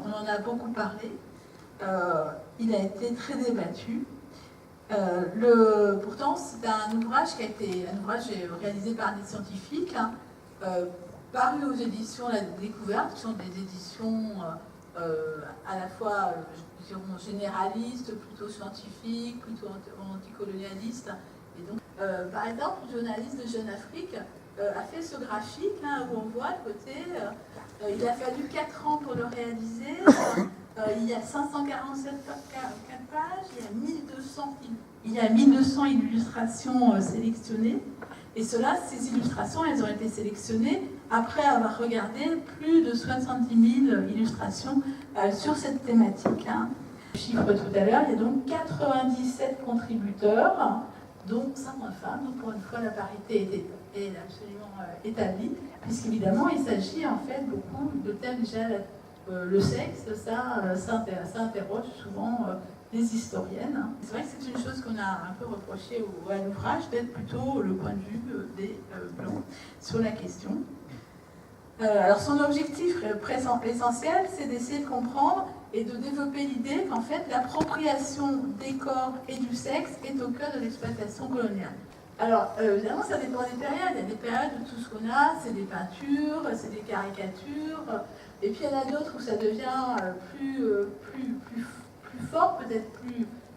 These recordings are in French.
on en a beaucoup parlé. Il a été très débattu. Pourtant, c'est un ouvrage qui a été réalisé par des scientifiques, paru aux éditions La Découverte, qui sont des éditions à la fois généralistes, plutôt scientifiques, plutôt anticolonialistes. Et donc, par exemple, le journaliste de Jeune Afrique a fait ce graphique là, où on voit à côté, il a fallu 4 ans pour le réaliser, il y a 547 pages, il y a 1200 illustrations sélectionnées, et ces illustrations, elles ont été sélectionnées après avoir regardé plus de 70 000 illustrations sur cette thématique. Le chiffre tout à l'heure, il y a donc 97 contributeurs, dont 50 femmes. Donc pour une fois, la parité est absolument établie, puisqu'évidemment, il s'agit en fait beaucoup de thèmes déjà. Le sexe, ça interroge souvent les historiennes. C'est vrai que c'est une chose qu'on a un peu reproché à l'ouvrage, d'être plutôt le point de vue des Blancs sur la question. Alors son objectif essentiel, c'est d'essayer de comprendre et de développer l'idée qu'en fait l'appropriation des corps et du sexe est au cœur de l'exploitation coloniale. Alors évidemment ça dépend des périodes, il y a des périodes où tout ce qu'on a c'est des peintures, c'est des caricatures, et puis il y en a d'autres où ça devient plus fort, peut-être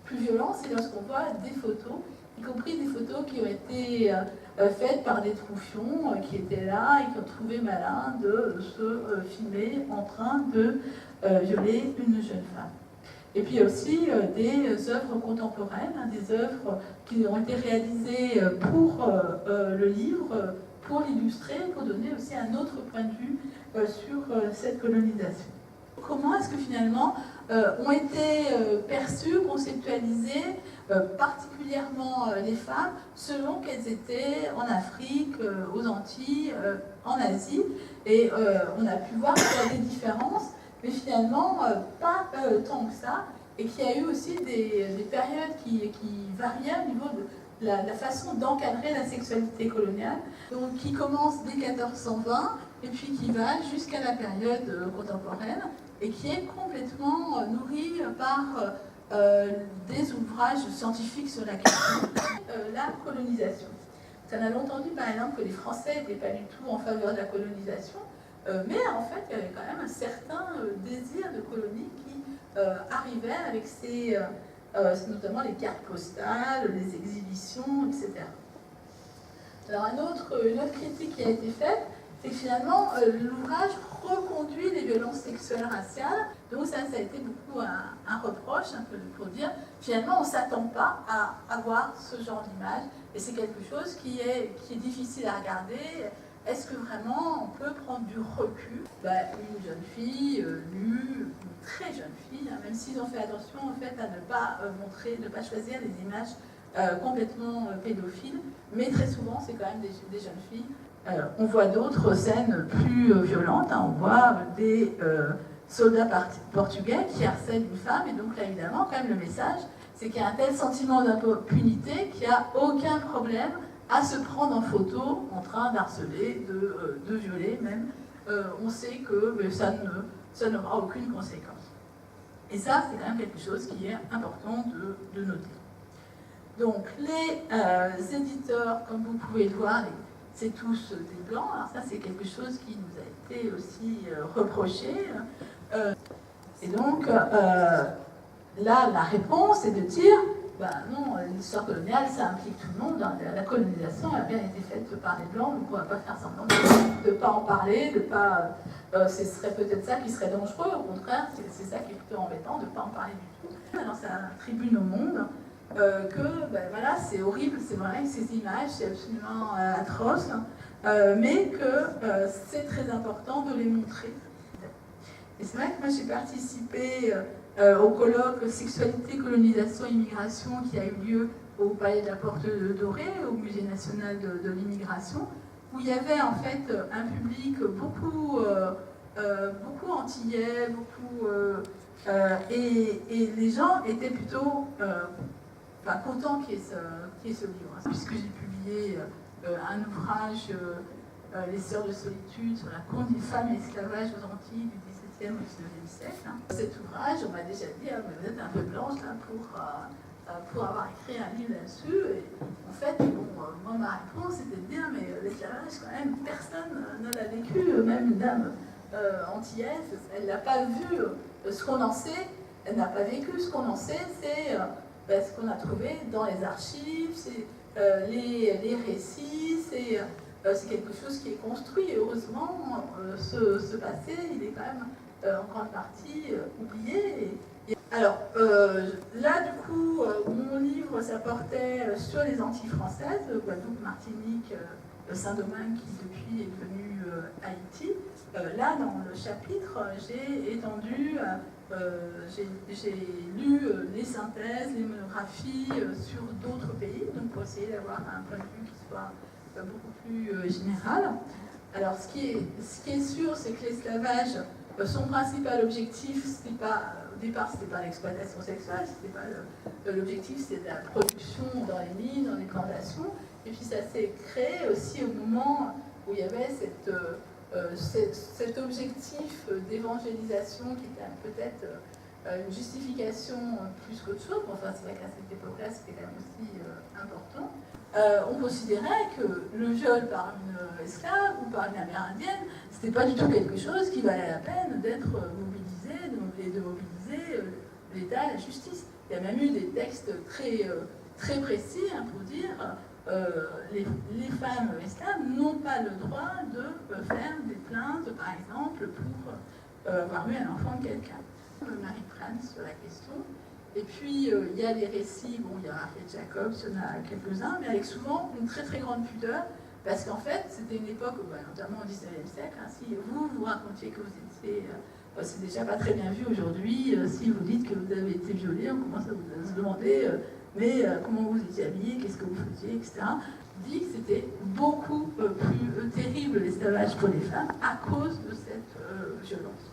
plus violent, c'est lorsqu'on voit des photos, y compris des photos qui ont été faites par des troufions qui étaient là et qui ont trouvé malin de se filmer en train de violer une jeune femme. Et puis il y a aussi des œuvres contemporaines, des œuvres qui ont été réalisées pour le livre, pour l'illustrer, pour donner aussi un autre point de vue sur cette colonisation. Comment est-ce que finalement ont été perçues, conceptualisées, particulièrement les femmes, selon qu'elles étaient en Afrique, aux Antilles, en Asie. Et on a pu voir qu'il y a des différences, mais finalement pas tant que ça, et qu'il y a eu aussi des périodes qui variaient au niveau de la façon d'encadrer la sexualité coloniale, donc qui commence dès 1420 et puis qui va jusqu'à la période contemporaine et qui est complètement nourrie par des ouvrages scientifiques sur la question, la colonisation. On a longtemps dit par exemple que les Français n'étaient pas du tout en faveur de la colonisation, mais en fait il y avait quand même un certain désir de colonie qui arrivait avec notamment les cartes postales, les exhibitions, etc. Alors une autre critique qui a été faite, c'est que finalement l'ouvrage reconduit les violences sexuelles raciales. Donc ça a été beaucoup un reproche, un peu pour dire finalement on ne s'attend pas à avoir ce genre d'image, et c'est quelque chose qui est difficile à regarder. Est-ce que vraiment on peut prendre du recul? Une jeune fille nue, une très jeune fille, même s'ils ont fait attention en fait à ne pas ne pas choisir des images complètement pédophiles, mais très souvent c'est quand même des jeunes filles. On voit d'autres scènes plus violentes, on voit des soldats portugais qui harcèlent une femme, et donc là évidemment quand même le message c'est qu'il y a un tel sentiment d'impunité qu'il n'y a aucun problème à se prendre en photo en train d'harceler, de violer même. On sait que ça n'aura aucune conséquence. Et ça, c'est quand même quelque chose qui est important de noter. Donc, les éditeurs, comme vous pouvez le voir, c'est tous des blancs. Alors ça, c'est quelque chose qui nous a été aussi reproché. Et donc, là, la réponse est de dire non, l'histoire coloniale, ça implique tout le monde. La colonisation a bien été faite par les Blancs, donc on ne va pas faire semblant de ne pas en parler, ce serait peut-être ça qui serait dangereux, au contraire, c'est ça qui est plutôt embêtant, de ne pas en parler du tout. Alors ça tribune au monde voilà, c'est horrible, c'est vrai que ces images, c'est absolument atroce, mais que c'est très important de les montrer. Et c'est vrai que moi j'ai participé au colloque Sexualité, colonisation, immigration qui a eu lieu au Palais de la Porte Dorée, au Musée national de l'immigration, où il y avait en fait un public beaucoup antillais, et les gens étaient plutôt contents qu'il y ait ce livre, puisque j'ai publié un ouvrage, Les Sœurs de Solitude, sur la condition des femmes et l'esclavage aux Antilles du XVIIIe au XIXe siècle. Cet ouvrage, on m'a déjà dit, mais vous êtes un peu blanche là, pour avoir écrit un livre là-dessus. Et en fait, bon, moi, ma réponse, c'était de dire, mais l'esclavage, quand même, personne ne l'a vécu, même une dame antillaise, elle n'a pas vu ce qu'on en sait, elle n'a pas vécu ce qu'on en sait, c'est ce qu'on a trouvé dans les archives, c'est les récits, c'est quelque chose qui est construit. Et heureusement, ce passé, il est quand même en grande partie oublié. Alors, là, du coup, mon livre, ça portait sur les Antilles françaises, Guadeloupe, Martinique, Saint-Domingue, qui depuis est devenu Haïti. Là, dans le chapitre, j'ai étendu, j'ai lu les synthèses, les monographies sur d'autres pays, donc pour essayer d'avoir un point de vue qui soit beaucoup plus général. Alors, ce qui est sûr, c'est que l'esclavage, son principal objectif, c'était pas, au départ, c'était pas l'exploitation sexuelle, c'était pas l'objectif, c'était la production dans les mines, dans les plantations. Et puis ça s'est créé aussi au moment où il y avait cet objectif d'évangélisation qui était peut-être une justification plus qu'autre chose. Enfin, c'est vrai qu'à cette époque-là, c'était quand même aussi important. On considérait que le viol par une esclave ou par une amérindienne, c'était pas du tout quelque chose qui valait la peine d'être mobilisé, de mobiliser l'État et la justice. Il y a même eu des textes très précis pour dire les femmes esclaves n'ont pas le droit de faire des plaintes, par exemple, pour avoir eu un enfant de quelqu'un. Marie-France sur la question. Et puis, il y a des récits, bon, il y a Harriet Jacobs, il y en a quelques-uns, mais avec souvent une très grande pudeur, parce qu'en fait, c'était une époque, notamment au XIXe siècle, si vous racontiez que vous étiez, c'est déjà pas très bien vu aujourd'hui, si vous dites que vous avez été violé, on commence à vous se demander, mais comment vous étiez habillé, qu'est-ce que vous faisiez, etc. Dit que c'était beaucoup plus terrible l'esclavage pour les femmes à cause de cette violence.